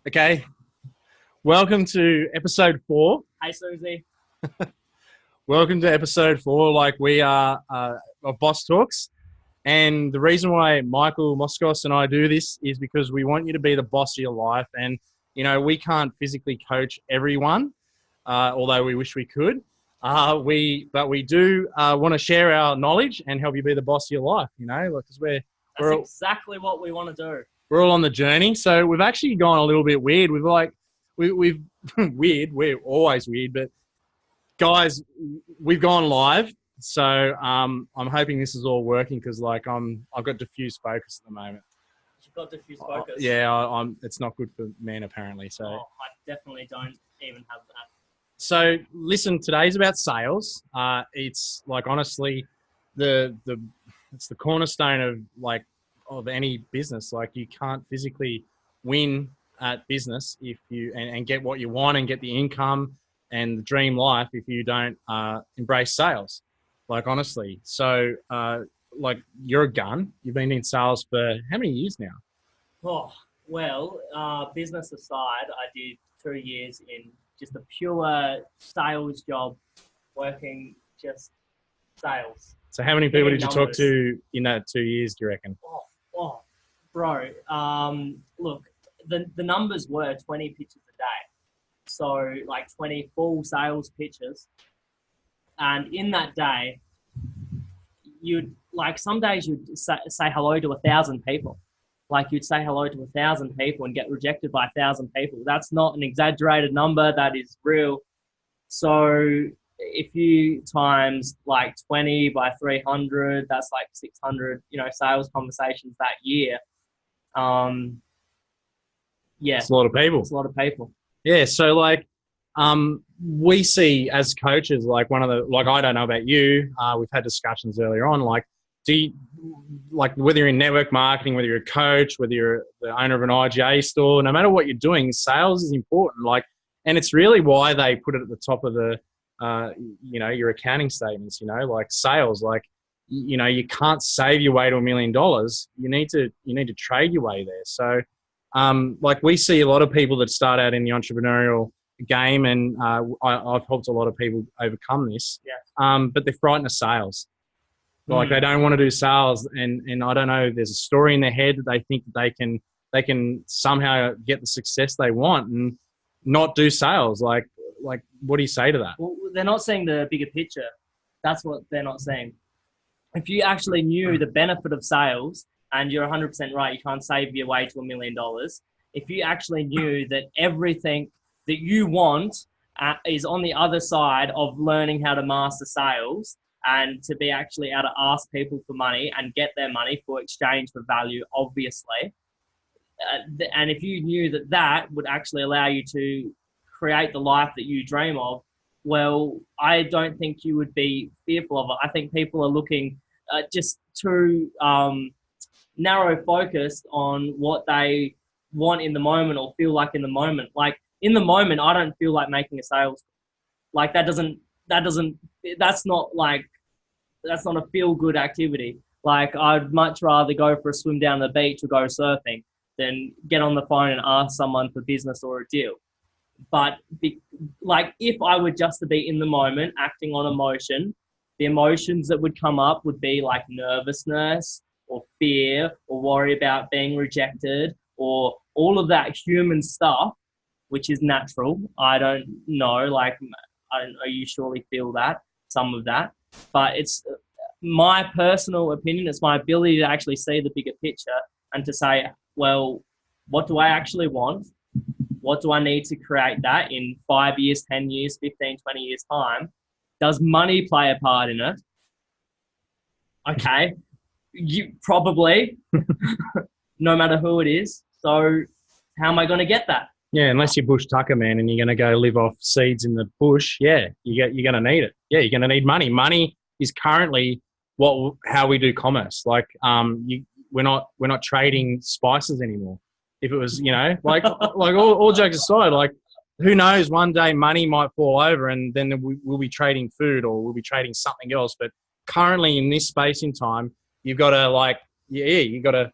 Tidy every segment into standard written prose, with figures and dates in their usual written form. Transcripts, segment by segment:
Okay, welcome to episode 4. Hey, Susie. Welcome to episode 4. Like we are of Boss Talks, and the reason why Michael Moskos and I do this is because we want you to be the boss of your life. And we can't physically coach everyone, although we wish we could. But we do want to share our knowledge and help you be the boss of your life. Because That's exactly what we want to do. we're all on the journey. So we've actually gone a little bit weird. We've weird. We're always weird, but guys, we've gone live. So I'm hoping this is all working because I've got diffuse focus at the moment. You've got diffuse focus. Yeah, it's not good for men apparently. So I definitely don't even have that. So listen, today's about sales. It's honestly it's the cornerstone of any business. Like, you can't physically win at business if you and get what you want and get the income and the dream life if you don't embrace sales. Honestly. So you're a gun. You've been in sales for how many years now? Oh, well, business aside, I did 2 years in just a pure sales job, working just sales. So how many people did you talk to in that 2 years, do you reckon? Bro. Look, the numbers were 20 pitches a day. So 20 full sales pitches. And in that day, some days you'd say hello to 1,000 people. You'd say hello to 1,000 people and get rejected by 1,000 people. That's not an exaggerated number. That is real. So if you times 20 by 300, that's 600, sales conversations that year. Yeah. It's a lot of people. It's a lot of people. Yeah. So we see as coaches, I don't know about you, we've had discussions earlier on, do you, whether you're in network marketing, whether you're a coach, whether you're the owner of an IGA store, no matter what you're doing, sales is important. And it's really why they put it at the top of the, your accounting statements, sales, you can't save your way to $1 million. You need to trade your way there. So, we see a lot of people that start out in the entrepreneurial game, and I've helped a lot of people overcome this. Yeah. But they're frightened of sales. They don't want to do sales, and I don't know. There's a story in their head that they think that they can somehow get the success they want and not do sales. What do you say to that? Well, they're not seeing the bigger picture. That's what they're not seeing. If you actually knew the benefit of sales, and you're 100% right, you can't save your way to $1 million. If you actually knew that everything that you want is on the other side of learning how to master sales, and to be actually able to ask people for money and get their money for exchange for value, obviously. And if you knew that that would actually allow you to create the life that you dream of, well, I don't think you would be fearful of it. I think people are looking just too narrow focused on what they want in the moment or feel like in the moment. In the moment, I don't feel like making a sales. That's not a feel-good activity. I'd much rather go for a swim down the beach or go surfing than get on the phone and ask someone for business or a deal. But if I were just to be in the moment, acting on emotion, the emotions that would come up would be nervousness or fear or worry about being rejected or all of that human stuff, which is natural. I don't know. I don't know. You surely feel that, some of that. But it's my personal opinion. It's my ability to actually see the bigger picture and to say, well, what do I actually want? What do I need to create that in 5 years, 10 years, 15, 20 years time? Does money play a part in it? Okay. You probably, no matter who it is. So how am I going to get that? Yeah, unless you're Bush Tucker, man, and you're going to go live off seeds in the bush, yeah, you're going to need it. Yeah, you're going to need money. Money is currently how we do commerce. We're not trading spices anymore. If it was, all jokes aside, who knows? One day money might fall over, and then we'll be trading food or we'll be trading something else. But currently, in this space in time, you've got to you got to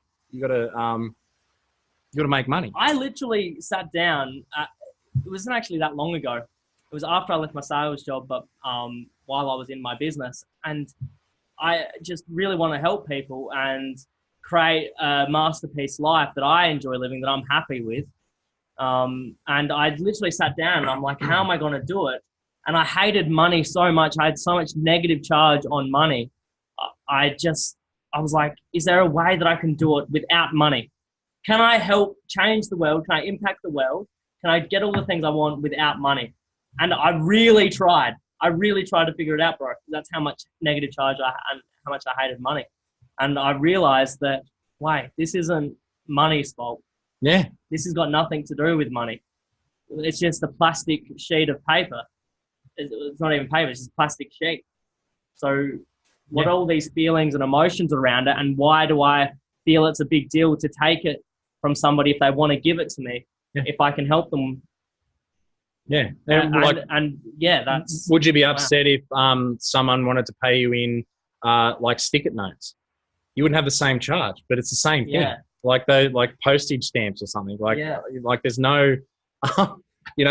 You got to make money. I literally sat down. It wasn't actually that long ago. It was after I left my sales job, but while I was in my business, and I just really want to help people and create a masterpiece life that I enjoy living, that I'm happy with. And I literally sat down and I'm like, how am I going to do it? And I hated money so much. I had so much negative charge on money. I was like, is there a way that I can do it without money? Can I help change the world? Can I impact the world? Can I get all the things I want without money? And I really tried. I really tried to figure it out, bro. That's how much negative charge and how much I hated money. And I realized that, wait, this isn't money's fault. Yeah. This has got nothing to do with money. It's just a plastic sheet of paper. It's not even paper, it's just a plastic sheet. So what are all these feelings and emotions around it, and why do I feel it's a big deal to take it from somebody if they want to give it to me, if I can help them? Yeah. That's... Would you be upset if someone wanted to pay you in like sticker notes? You wouldn't have the same charge, but it's the same thing. Yeah. Like postage stamps or something. Like there's no,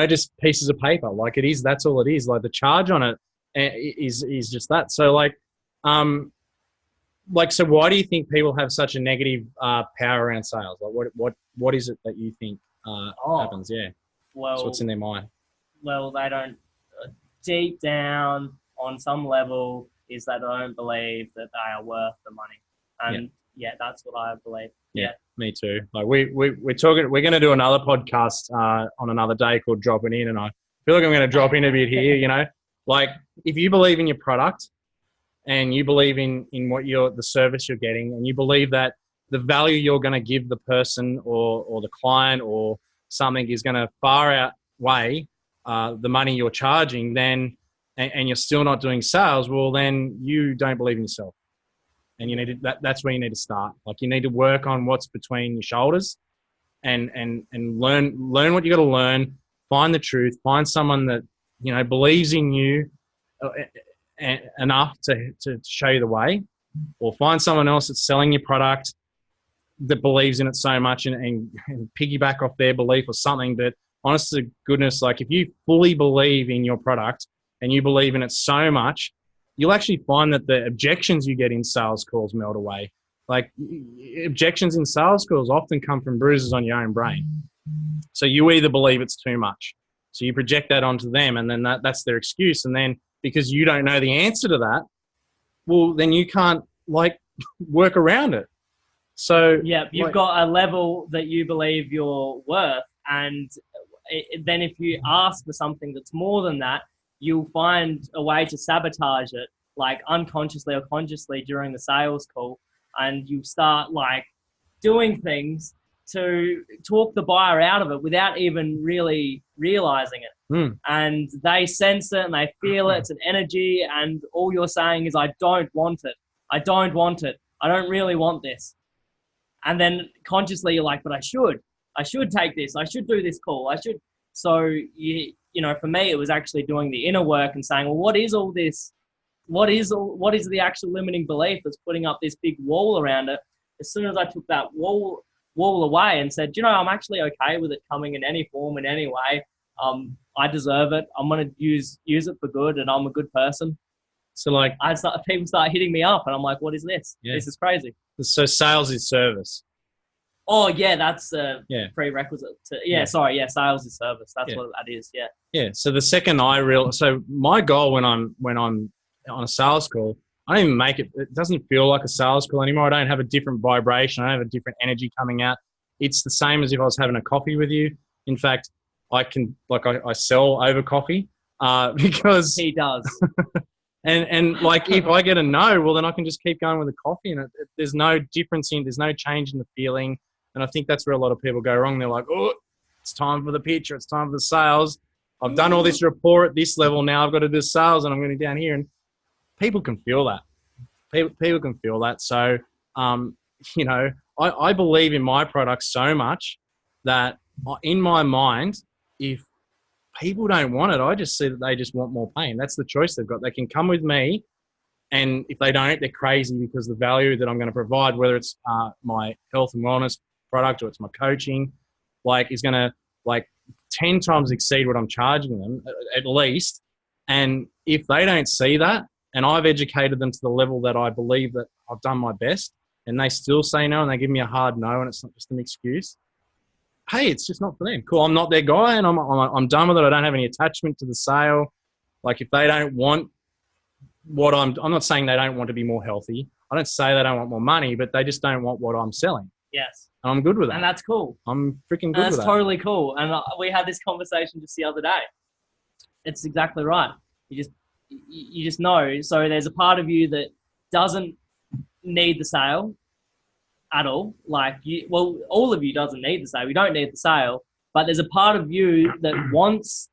just pieces of paper. Like it is, that's all it is. Like the charge on it is just that. So so why do you think people have such a negative power around sales? Like what is it that you think happens? Yeah. Well, so what's in their mind? Well, they don't, deep down on some level, is they don't believe that they are worth the money. And that's what I believe. Yeah. Me too. Like we're talking, we're going to do another podcast on another day called Dropping In. And I feel like I'm going to drop in a bit here, like if you believe in your product and you believe in what the service you're getting, and you believe that the value you're going to give the person or the client or something is going to far outweigh the money you're charging, then, and you're still not doing sales, well, then you don't believe in yourself. And you need to, that's where you need to start. Like you need to work on what's between your shoulders and learn what you got to learn, find the truth, find someone that, believes in you enough to show you the way, or find someone else that's selling your product that believes in it so much and piggyback off their belief or something. But honest to goodness, like if you fully believe in your product and you believe in it so much, you'll actually find that the objections you get in sales calls melt away. Like objections in sales calls often come from bruises on your own brain. So you either believe it's too much, so you project that onto them, and then that's their excuse. And then because you don't know the answer to that, well, then you can't work around it. So you've got a level that you believe you're worth, and then if you ask for something that's more than that, you'll find a way to sabotage it, like unconsciously or consciously during the sales call, and you start doing things to talk the buyer out of it without even really realizing it. And they sense it and they feel it. It's an energy, and all you're saying is, I don't want it. I don't want it. I don't really want this. And then consciously you're like, but I should take this. I should do this call. I should. So for me, it was actually doing the inner work and saying, well, what is all this? What is the actual limiting belief that's putting up this big wall around it? As soon as I took that wall away and said, I'm actually okay with it coming in any form, in any way. I deserve it. I'm going to use it for good, and I'm a good person. So people start hitting me up, and I'm like, what is this? Yeah. This is crazy. So sales is service. Oh yeah, that's a prerequisite. Sales is service. That's what that is. Yeah. Yeah. So the second so my goal when I'm on a sales call, I don't even make it. It doesn't feel like a sales call anymore. I don't have a different vibration. I don't have a different energy coming out. It's the same as if I was having a coffee with you. In fact, I I sell over coffee because he does. and if I get a no, well then I can just keep going with the coffee, and there's no difference there's no change in the feeling. And I think that's where a lot of people go wrong. They're like, oh, it's time for the pitch, or it's time for the sales. I've done all this rapport at this level. Now I've got to do sales, and I'm going to down here. And people can feel that. People can feel that. So, I believe in my product so much that in my mind, if people don't want it, I just see that they just want more pain. That's the choice they've got. They can come with me, and if they don't, they're crazy, because the value that I'm going to provide, whether it's my health and wellness product or it's my coaching, like is going to like 10 times exceed what I'm charging them at least. And if they don't see that, and I've educated them to the level that I believe that I've done my best, and they still say no and they give me a hard no and it's not just an excuse, hey, it's just not for them. Cool, I'm not their guy and I'm done with it. I don't have any attachment to the sale. Like if they don't want what I'm not saying they don't want to be more healthy. I don't say they don't want more money, but they just don't want what I'm selling. Yes. And I'm good with that. And that's cool. I'm freaking good with that. That's totally cool. And we had this conversation just the other day. It's exactly right. You just know. So there's a part of you that doesn't need the sale at all. Like all of you doesn't need the sale. We don't need the sale, but there's a part of you that wants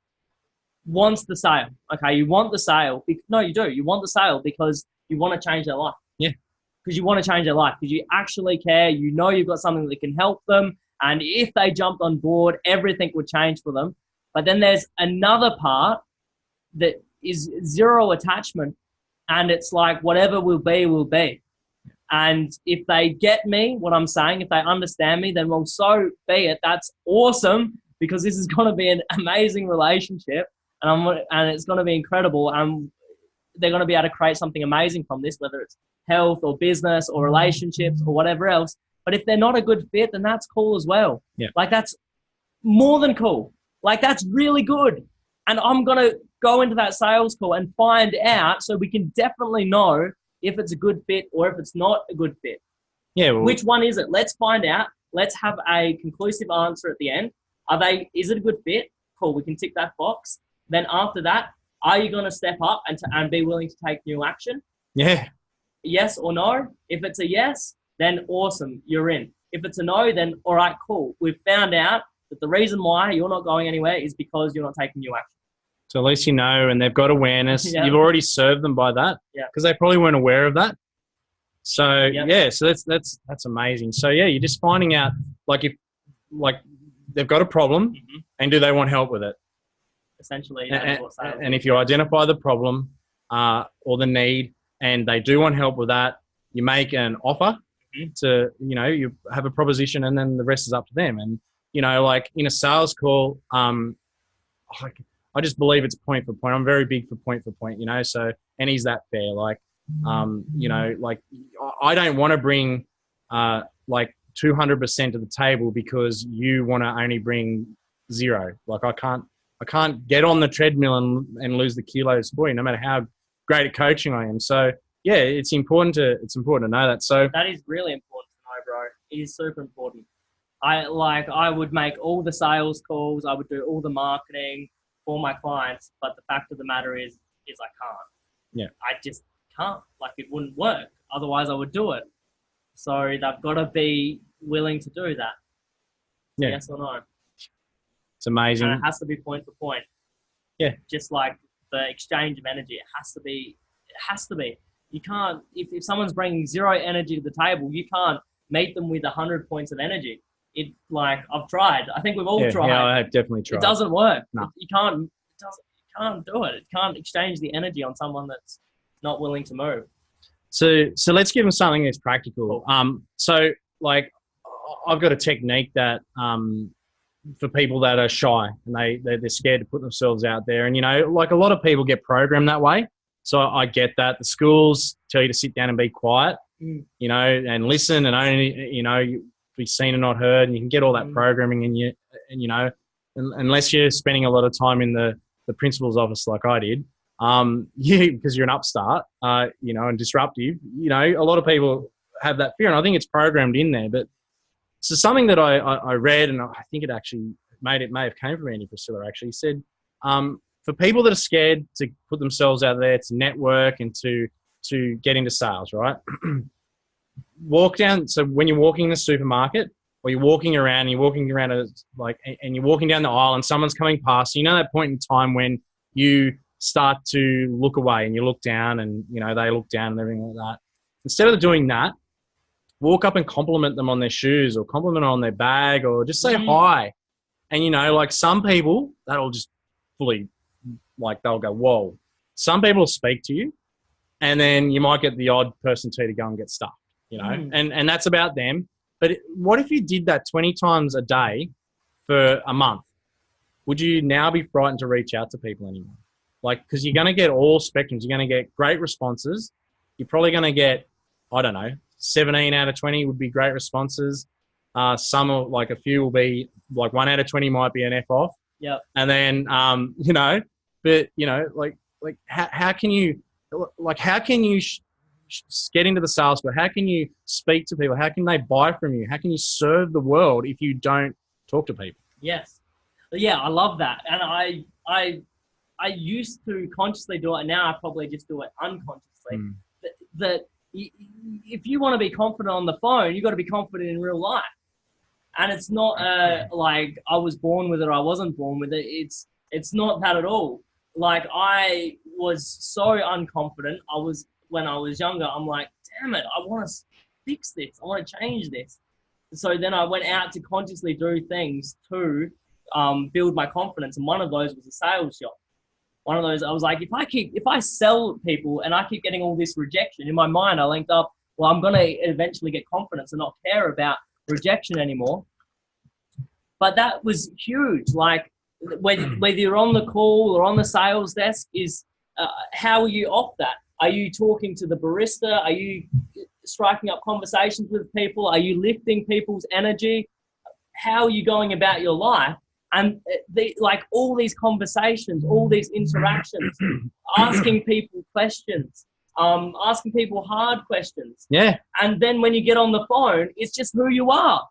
the sale. Okay, you want the sale. No, you do. You want the sale because you want to change their life. Yeah. Because you want to change their life. Because you actually care. You know you've got something that can help them. And if they jumped on board, everything would change for them. But then there's another part that is zero attachment. And it's like whatever will be, will be. And if they get me, what I'm saying, if they understand me, then well, so be it. That's awesome because this is going to be an amazing relationship. And it's going to be incredible. And they're going to be able to create something amazing from this, whether it's health or business or relationships or whatever else. But if they're not a good fit, then that's cool as well. Yeah. Like that's more than cool. Like that's really good. And I'm going to go into that sales call and find out so we can definitely know if it's a good fit or if it's not a good fit. Yeah. Well, which one is it? Let's find out. Let's have a conclusive answer at the end. Is it a good fit? Cool. We can tick that box. Then after that, are you going to step up and be willing to take new action? Yeah. Yes or no? If it's a yes, then awesome, you're in. If it's a no, then all right, cool. We've found out that the reason why you're not going anywhere is because you're not taking new action. So at least you know, and they've got awareness. Yeah. You've already served them by that. Yeah. Because they probably weren't aware of that. So Yep. yeah, so that's amazing. So yeah, you're just finding out if they've got a problem, and do they want help with it? Essentially, that's what sales and if you identify the problem or the need, and they do want help with that, you make an offer to, you have a proposition, and then the rest is up to them. And like in a sales call, I just believe it's point for point. I'm very big for point. So, and is that fair? I don't want to bring 200% to the table because you want to only bring 0. Like I can't get on the treadmill and lose the kilos for you, no matter how great at coaching I am. So yeah, it's important to know that. So that is really important to know, bro. It is super important. I would make all the sales calls. I would do all the marketing for my clients, but the fact of the matter is I can't. Yeah. I just can't. Like it wouldn't work. Otherwise I would do it. So they've got to be willing to do that. Yeah. Yes or no? It's amazing. And it has to be point for point. Yeah. Just like the exchange of energy. It has to be. You can't, if someone's bringing 0 energy to the table, you can't meet them with 100 points of energy. I've tried. I think we've all tried. Yeah, I've definitely tried. It doesn't work. No. You can't do it. You can't exchange the energy on someone that's not willing to move. So let's give them something that's practical. Cool. So I've got a technique that for people that are shy and they're scared to put themselves out there. And, a lot of people get programmed that way. So I get that. The schools tell you to sit down and be quiet, and listen and only, be seen and not heard. And you can get all that programming unless you're spending a lot of time in the principal's office like I did, because you're an upstart, and disruptive, a lot of people have that fear. And I think it's programmed in there. But so something that I read, and I think it actually may have came from Andy Priscilla, actually said, for people that are scared to put themselves out there, to network and to get into sales, right? Walk down. So when you're walking in the supermarket or you're walking around and you're walking down the aisle and someone's coming past, that point in time when you start to look away and you look down and, they look down and everything like that. Instead of doing that, walk up and compliment them on their shoes or compliment on their bag or just say hi. And, some people, that'll just fully, they'll go, whoa. Some people will speak to you and then you might get the odd person to go and get stuffed, and that's about them. But what if you did that 20 times a day for a month? Would you now be frightened to reach out to people anymore? Like, because you're going to get all spectrums. You're going to get great responses. You're probably going to get, I don't know, 17 out of 20 would be great responses. Some are, like a few will be like 1 out of 20 might be an F off. Yeah. And then, you know, but you know, like how can you, get into the sales floor? How can you speak to people? How can they buy from you? How can you serve the world if you don't talk to people? Yes. Yeah, I love that. And I used to consciously do it, and now I probably just do it unconsciously. That if you want to be confident on the phone, you got to be confident in real life. And it's not like I was born with it or I wasn't born with it. It's not that at all. Like, I was so unconfident. When I was younger, I'm like, damn it, I want to fix this. I want to change this. So then I went out to consciously do things to build my confidence. And one of those was a sales job. One of those, I was like, if I sell people and I keep getting all this rejection, in my mind, I linked up, well, I'm going to eventually get confidence and not care about rejection anymore. But that was huge. Like, whether you're on the call or on the sales desk, is how are you off that? Are you talking to the barista? Are you striking up conversations with people? Are you lifting people's energy? How are you going about your life? And like all these conversations, all these interactions, asking people questions, asking people hard questions. Yeah. And then when you get on the phone, it's just who you are.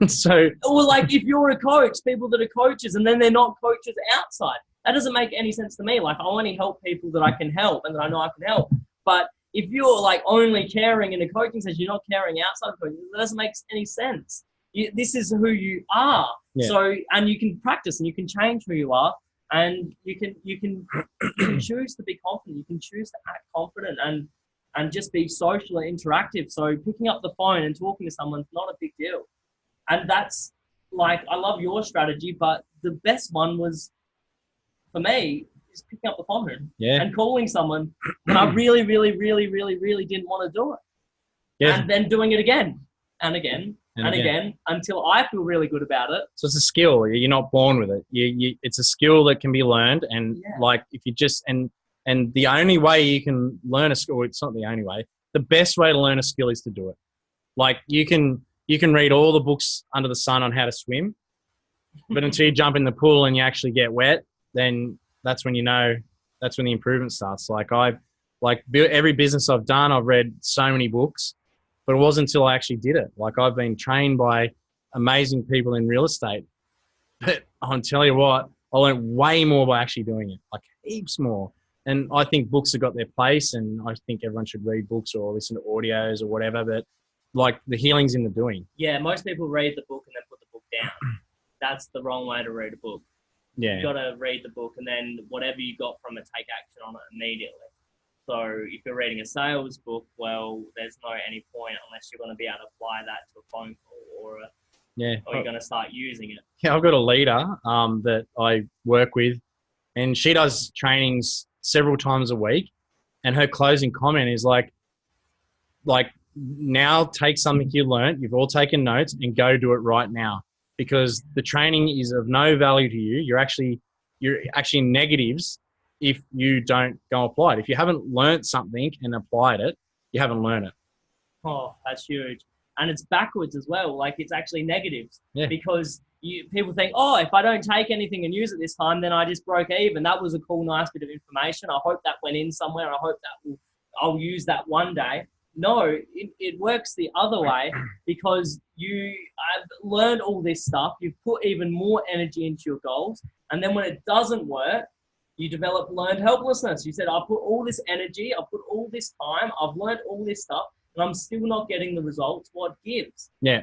So, or like if you're a coach, people that are coaches and then they're not coaches outside. That doesn't make any sense to me. Like, I only help people that I can help and that I know I can help. But if you're like only caring in a coaching session, you're not caring outside of coaching, that doesn't make any sense. This is who you are. Yeah. So, and you can practice and you can change who you are, and you can choose to be confident. You can choose to act confident and just be social and interactive. So picking up the phone and talking to someone's not a big deal. And that's like, I love your strategy, but the best one was, for me, is picking up the phone and calling someone when I really, really, really, really, really didn't want to do it. Yeah. And then doing it again and again and again until I feel really good about it. So it's a skill. You're not born with it. It's a skill that can be learned. And like, if you just, and the only way you can learn a skill, it's not the only way, the best way to learn a skill is to do it. Like, you can read all the books under the sun on how to swim, but until you jump in the pool and you actually get wet, then that's when that's when the improvement starts. Every business I've done, I've read so many books, but it wasn't until I actually did it. Like, I've been trained by amazing people in real estate, but I'll tell you what, I learned way more by actually doing it, like heaps more. And I think books have got their place, and I think everyone should read books or listen to audios or whatever, but like, the healing's in the doing. Yeah, most people read the book and then put the book down. That's the wrong way to read a book. Yeah. You've got to read the book and then whatever you got from it, take action on it immediately. So if you're reading a sales book, well, there's no any point unless you're going to be able to apply that to a phone call or you're going to start using it. Yeah, I've got a leader that I work with, and she does trainings several times a week, and her closing comment is like, now take something you learned, you've all taken notes, and go do it right now, because the training is of no value to you. You're actually negatives if you don't go apply it. If you haven't learned something and applied it, you haven't learned it. Oh, that's huge. And it's backwards as well. Like, it's actually negatives because people think, oh, if I don't take anything and use it this time, then I just broke even. That was a cool, nice bit of information. I hope that went in somewhere. I hope that I'll use that one day. No, it works the other way, because I've learned all this stuff. You've put even more energy into your goals. And then when it doesn't work, you develop learned helplessness. You said, I put all this energy, I put all this time, I've learned all this stuff, and I'm still not getting the results. What gives? Yeah.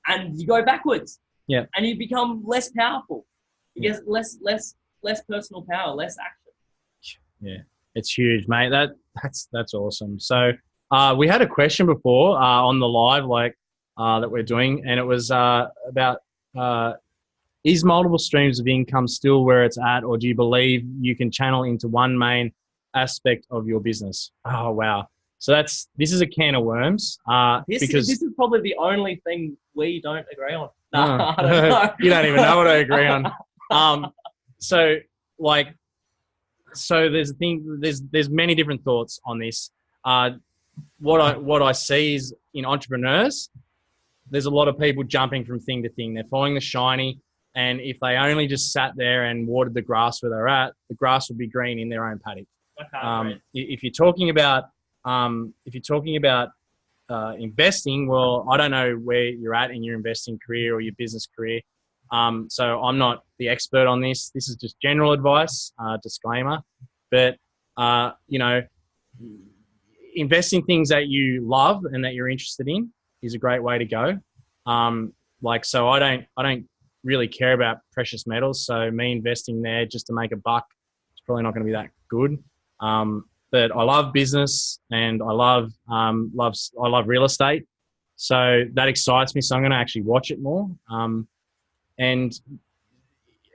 And you go backwards. Yeah. And you become less powerful. You get less personal power, less action. Yeah. It's huge, mate. That's awesome. So, we had a question before on the live, that we're doing, and it was about is multiple streams of income still where it's at, or do you believe you can channel into one main aspect of your business? Oh, wow. So this is a can of worms. Because this is probably the only thing we don't agree on. No, oh, I don't know. you don't even know what I agree on. So like, so there's a thing. There's many different thoughts on this. What I see is in entrepreneurs, there's a lot of people jumping from thing to thing. They're following the shiny, and if they only just sat there and watered the grass where they're at, the grass would be green in their own paddock. Okay, If you're talking about investing, well, I don't know where you're at in your investing career or your business career. So I'm not the expert on this. This is just general advice, disclaimer. But, invest in things that you love and that you're interested in is a great way to go. So I don't really care about precious metals. So me investing there just to make a buck is probably not going to be that good. But I love business and I love real estate. So that excites me. So I'm going to actually watch it more. And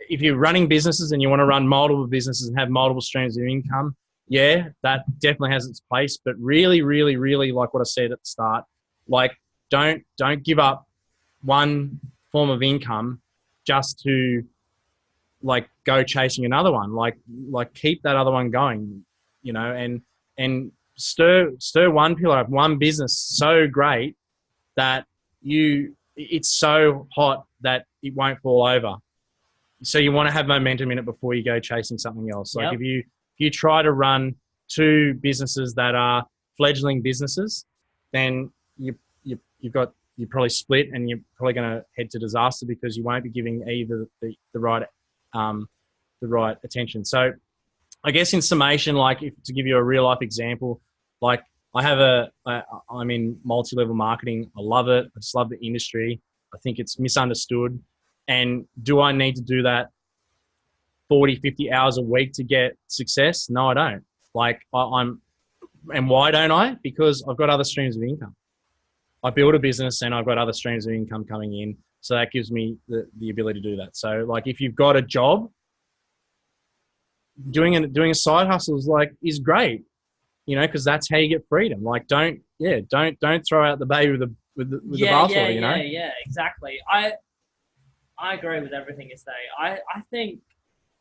if you're running businesses and you want to run multiple businesses and have multiple streams of income, yeah, that definitely has its place. But really, really, really, like what I said at the start, like don't give up one form of income just to like go chasing another one. Like keep that other one going, and stir one pillar up, one business so great that it's so hot that it won't fall over. So you want to have momentum in it before you go chasing something else. Like if you try to run two businesses that are fledgling businesses, then you're probably split and you're probably going to head to disaster because you won't be giving either the right attention. So I guess in summation, like to give you a real life example, like I'm in multi-level marketing. I love it. I just love the industry. I think it's misunderstood. And do I need to do that 40, 50 hours a week to get success? No, I don't. Like and why don't I? Because I've got other streams of income. I build a business and I've got other streams of income coming in. So that gives me the ability to do that. So like if you've got a job, doing a side hustle is great, because that's how you get freedom. Like don't throw out the baby with the bathwater, Yeah, exactly. I agree with everything you say. I think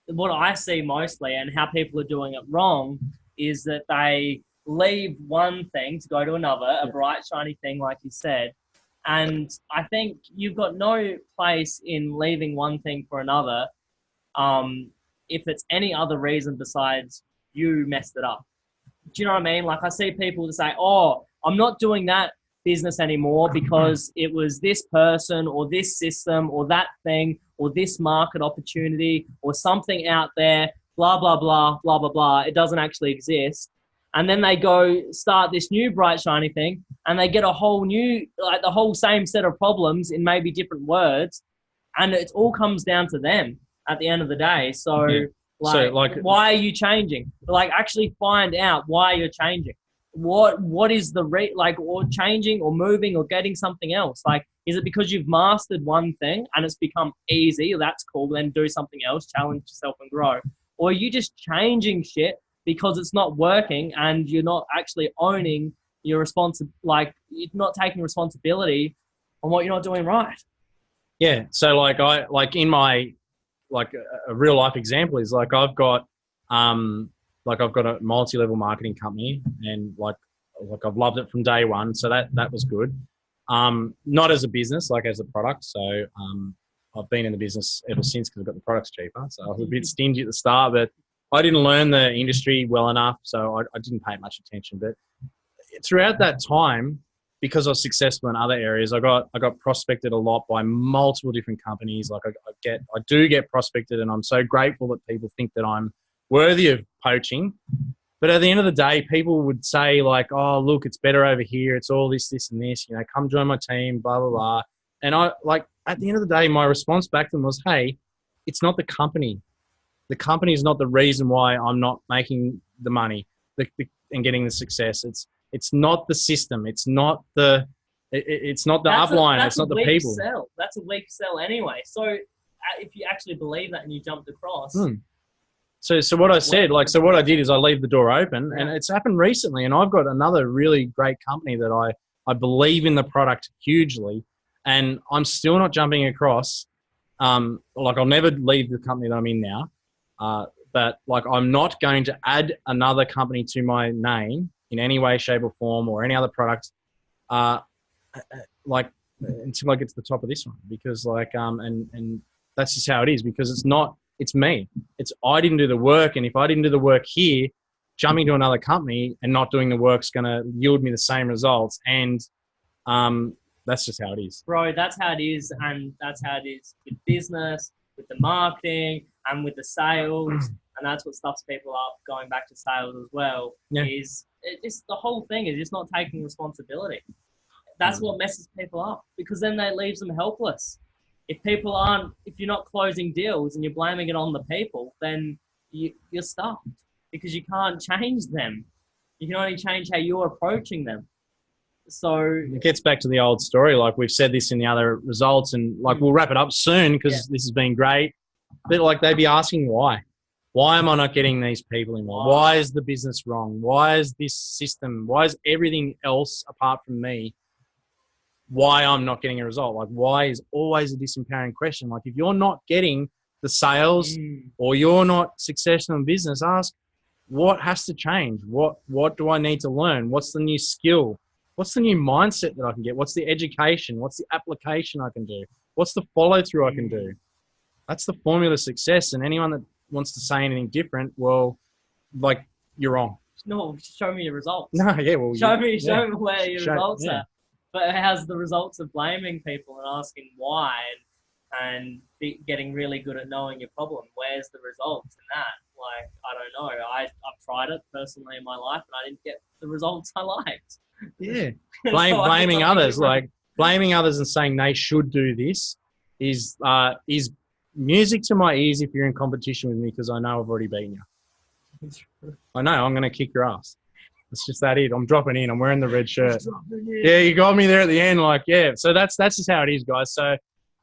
what I see mostly and how people are doing it wrong is that they leave one thing to go to another, a bright, shiny thing, like you said. And I think you've got no place in leaving one thing for another if it's any other reason besides you messed it up. Do you know what I mean? Like I see people that say, oh, I'm not doing that business anymore because it was this person or this system or that thing or this market opportunity or something out there, blah, blah, blah, blah, blah, blah. It doesn't actually exist. And then they go start this new bright, shiny thing and they get a whole new, like the whole same set of problems in maybe different words. And it all comes down to them at the end of the day. So, why are you changing? Like actually find out why you're changing. What is the or changing or moving or getting something else? Like, is it because you've mastered one thing and it's become easy? That's cool. Then do something else, challenge yourself and grow. Or are you just changing shit because it's not working and you're not actually owning your you're not taking responsibility on what you're not doing right. Yeah. So in my, a real life example is I've got a multi-level marketing company and I've loved it from day one. So that was good. Not as a business, as a product. So I've been in the business ever since because I've got the products cheaper. So I was a bit stingy at the start, but I didn't learn the industry well enough. So I didn't pay much attention. But throughout that time, because I was successful in other areas, I got prospected a lot by multiple different companies. I do get prospected, and I'm so grateful that people think that I'm worthy of poaching. But at the end of the day, people would say oh, look, it's better over here. It's all this, and this, come join my team, blah, blah, blah. And at the end of the day, my response back to them was, hey, it's not the company. The company is not the reason why I'm not making the money and getting the success. It's not the system. It's not the upline. It's not the people. Sell. That's a weak sell anyway. So if you actually believe that and you jumped across. So what I said, like, so what I did is I leave the door open, and it's happened recently. And I've got another really great company that I believe in the product hugely, and I'm still not jumping across. Like, I'll never leave the company that I'm in now. But like, I'm not going to add another company to my name in any way, shape, or form, or any other product. Like, until I get to the top of this one, because like, and that's just how it is, because it's me. I didn't do the work. And if I didn't do the work here, jumping to another company and not doing the work's going to yield me the same results. And, that's just how it is. Bro, that's how it is. And that's how it is with business, with the marketing, and with the sales. And that's what stuffs people up, going back to sales as well, is it just, the whole thing is just not taking responsibility. That's what messes people up, because then that leaves them helpless. If you're not closing deals and you're blaming it on the people, then you're stuffed, because you can't change them. You can only change how you're approaching them. So it gets back to the old story. Like, we've said this in the other results, and like, we'll wrap it up soon, because this has been great. But like, they'd be asking why. Why am I not getting these people involved? Why is the business wrong? Why is this system? Why is everything else apart from me? Why I'm not getting a result? Like, why is always a disempowering question. Like, if you're not getting the sales or you're not successful in business, ask, what has to change? What do I need to learn? What's the new skill? What's the new mindset that I can get? What's the education? What's the application I can do? What's the follow through I can do? That's the formula of success. And anyone that wants to say anything different, well, like, you're wrong. No, show me your results. No, yeah, well, show me where your results are. But it has the results of blaming people and asking why, and getting really good at knowing your problem. Where's the results in that? Like, I don't know. I've tried it personally in my life, and I didn't get the results I liked. Yeah, blaming others, like blaming others and saying they should do this is music to my ears if you're in competition with me, because I know I've already beaten you. I know I'm going to kick your ass. It's just that it. I'm dropping in. I'm wearing the red shirt. Yeah, you got me there at the end. Like, yeah. So that's just how it is, guys. So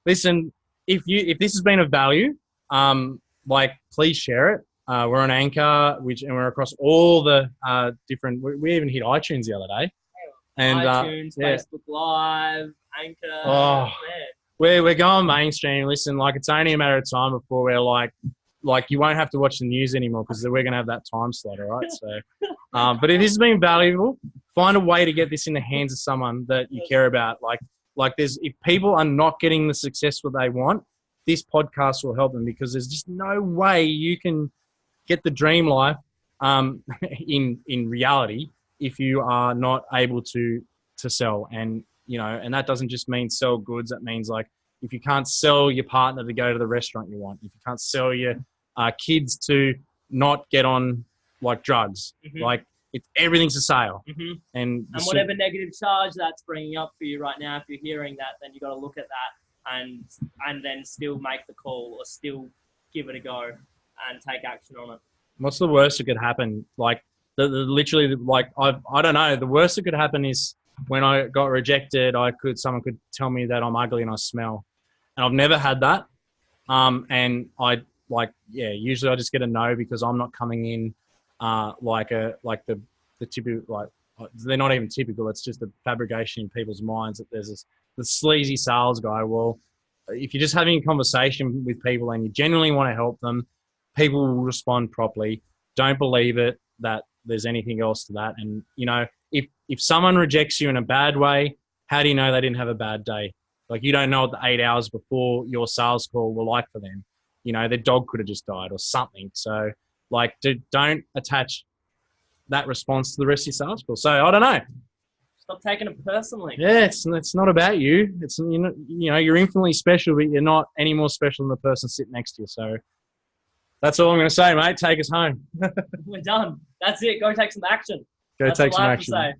listen, if this has been of value, like, please share it. We're on Anchor, and we're across all the different. We even hit iTunes the other day. And iTunes, Facebook Live, Anchor. Oh, we're going mainstream. Listen, like, it's only a matter of time before we're like you won't have to watch the news anymore, because we're going to have that time slot, all right? So, but if this has been valuable, find a way to get this in the hands of someone that you care about. Like if people are not getting the success what they want, this podcast will help them, because there's just no way you can get the dream life in reality if you are not able to sell. And, you know, and that doesn't just mean sell goods. That means, like, if you can't sell your partner to go to the restaurant you want, if you can't sell your kids to not get on, like, drugs, like, everything's a sale. And whatever negative charge that's bringing up for you right now, if you're hearing that, then you got to look at that and then still make the call, or still give it a go and take action on it. What's the worst that could happen? Like, literally, like, I don't know. The worst that could happen is when I got rejected, someone could tell me that I'm ugly and I smell, and I've never had that. And usually I just get a no, because I'm not coming in like the typical, like, they're not even typical. It's just a fabrication in people's minds that there's the sleazy sales guy. Well, if you're just having a conversation with people and you genuinely want to help them, people will respond properly. Don't believe it that there's anything else to that. And, you know, if someone rejects you in a bad way, how do you know they didn't have a bad day? Like, you don't know what the 8 hours before your sales call were like for them. You know, their dog could have just died or something. So, like, don't attach that response to the rest of your sales call. So, I don't know. Stop taking it personally. Yeah, it's not about you. It's, you know, you're infinitely special, but you're not any more special than the person sitting next to you. So that's all I'm going to say, mate. Take us home. We're done. That's it. Go take some action. Go take some action.